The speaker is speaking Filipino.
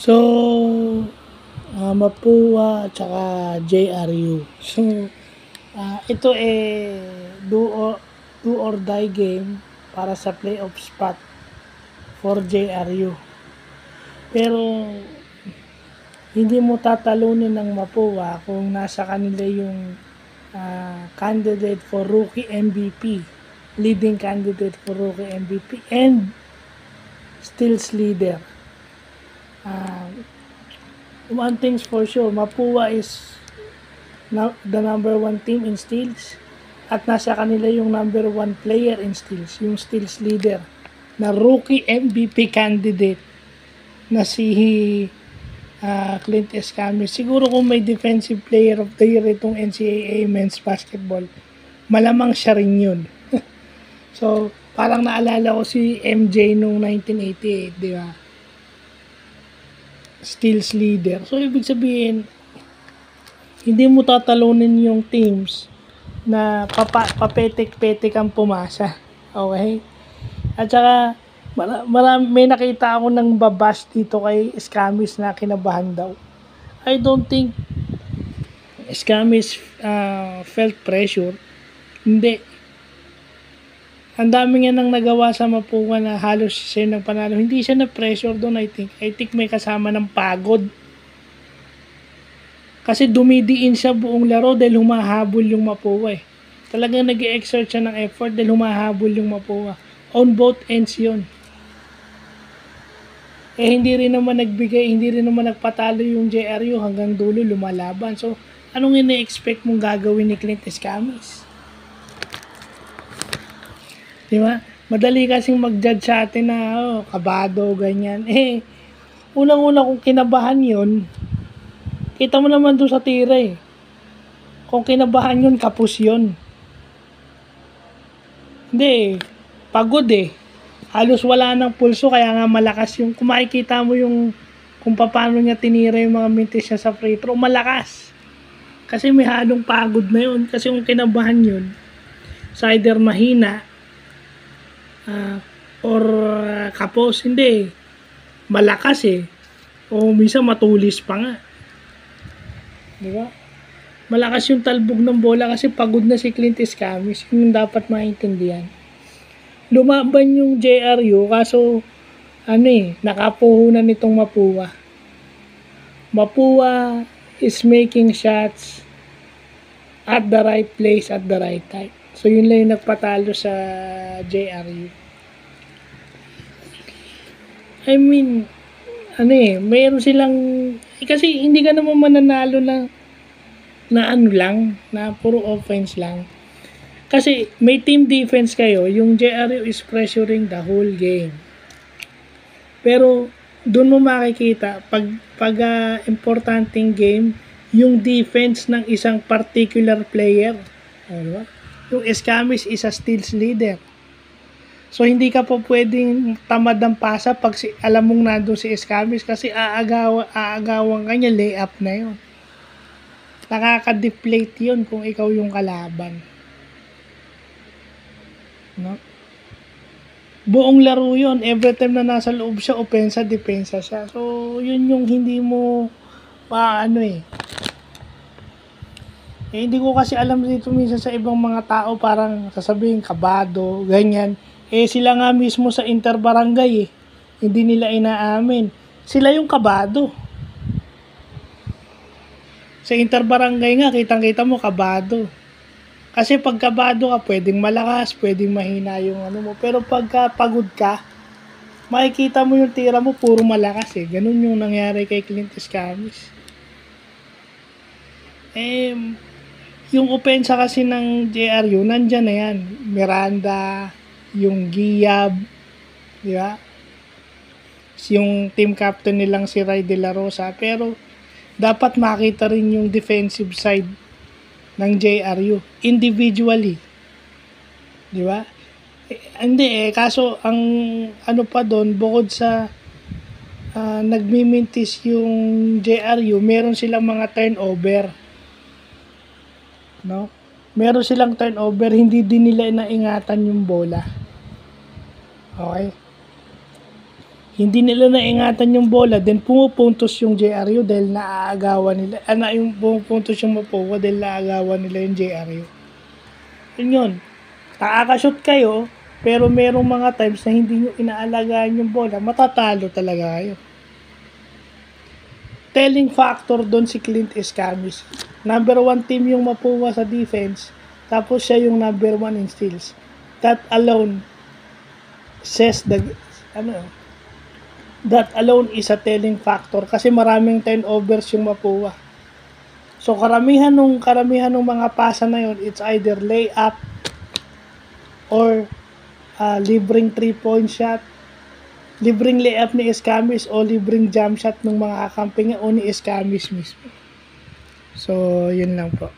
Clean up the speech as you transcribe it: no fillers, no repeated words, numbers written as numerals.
So, Mapua at saka JRU. So, ito do or die game para sa playoff spot for JRU. Pero, hindi mo tatalunin ng Mapua kung nasa kanila yung candidate for rookie MVP, leading candidate for rookie MVP, and steals leader. One thing's for sure, Mapua is the number 1 team in steals at nasa kanila yung number 1 player in steals, yung steals leader na rookie MVP candidate na si Clint Escamilla. Siguro kung may defensive player of the year itong NCAA men's basketball, malamang siya rin yun. So, parang naalala ko si MJ nung 1988, di ba? Steals leader. So, ibig sabihin, hindi mo tatalunin yung teams na papetik-petik ang pumasa. Okay? At saka, may nakita ako ng babash dito kay Escamis na kinabahan daw. I don't think Escamis felt pressure. Hindi. Ang dami nga nang nagawa sa Mapua na halos siya ng panalo. Hindi siya na-pressure doon, I think. I think may kasama ng pagod. Kasi dumidiin siya buong laro dahil humahabol yung Mapua eh. Talagang nag-i-exert siya ng effort dahil humahabol yung Mapua. On both ends yun. Hindi rin naman nagpatalo yung JRU hanggang dulo lumalaban. So, anong ina-expect mong gagawin ni Clint Escamis? Di ba? Madali kasing mag-judge sa atin na kabado, ganyan. Unang-una kung kinabahan yun, kita mo naman doon sa tira eh. Kung kinabahan yun, kapos yun. Hindi pagod eh. Halos wala ng pulso, kaya nga malakas yung, kung makikita mo yung kung paano niya tinira yung mga mintis niya sa free throw, malakas. Kasi may halong pagod na yun. Kasi kung kinabahan yun, sa either mahina, or kapos, hindi. Malakas eh. O minsan matulis pa nga. Diba? Malakas yung talbog ng bola kasi pagod na si Clint Escamis. Yun yung dapat maintindihan. Lumaban yung JRU kaso nakapuhunan nitong Mapua. Mapua is making shots at the right place at the right time. So yun lang yung nagpatalo sa JRU. I mean, mayroon silang kasi hindi ka naman mananalo na puro offense lang. Kasi may team defense kayo, yung JRU is pressuring the whole game. Pero doon mo makikita pag importanteng game, yung defense ng isang particular player. Diba? Yung Escamis is a steals leader. So hindi ka pa pwedeng tamad ng pasa pag alam mong nandun si Escamis kasi aagawan ka niya, layup na yun. Nakaka-deflate yun kung ikaw yung kalaban. No? Buong laro yun. Every time na nasa loob siya, opensa, depensa siya. So, yun yung hindi mo hindi ko kasi alam dito minsan sa ibang mga tao parang sasabihin kabado, ganyan. Sila nga mismo sa interbarangay hindi nila inaamin. Sila yung kabado. Sa interbarangay nga, kitang-kita mo kabado. Kasi pag kabado ka, pwedeng malakas, pwedeng mahina yung mo. Pero pagka pagod ka, makikita mo yung tira mo, puro malakas eh. Ganun yung nangyari kay Clint Escamis. Yung opensa kasi ng JRU, nandyan na yan. Miranda, yung Giyab, di ba? Yung team captain nilang si Ray De La Rosa. Pero, dapat makita rin yung defensive side ng JRU individually. Di ba? Kaso ang pa doon, bukod sa nagmimintis yung JRU, meron silang mga turnover. No? Meron silang turnover, hindi din nila inaingatan yung bola. Okay? hindi nila naingatan yung bola, then pumupuntos yung JRU dahil naaagawan nila, yung pumupuntos yung Mapua dahil naaagawan nila yung JRU. Yun. Nakakashoot kayo, pero merong mga times na hindi nyo inaalagaan yung bola, matatalo talaga kayo. Telling factor doon si Clint Escamis. Number 1 team yung Mapua sa defense, tapos siya yung number 1 in steals. That alone says that alone is a telling factor kasi maraming turnovers yung Mapua. So karamihan ng mga pasa na yun, it's either layup or libreng 3-point shot, libreng layup ni Escamis o libreng jump shot ng mga kakampi niya o ni Escamis mismo. So yun lang po.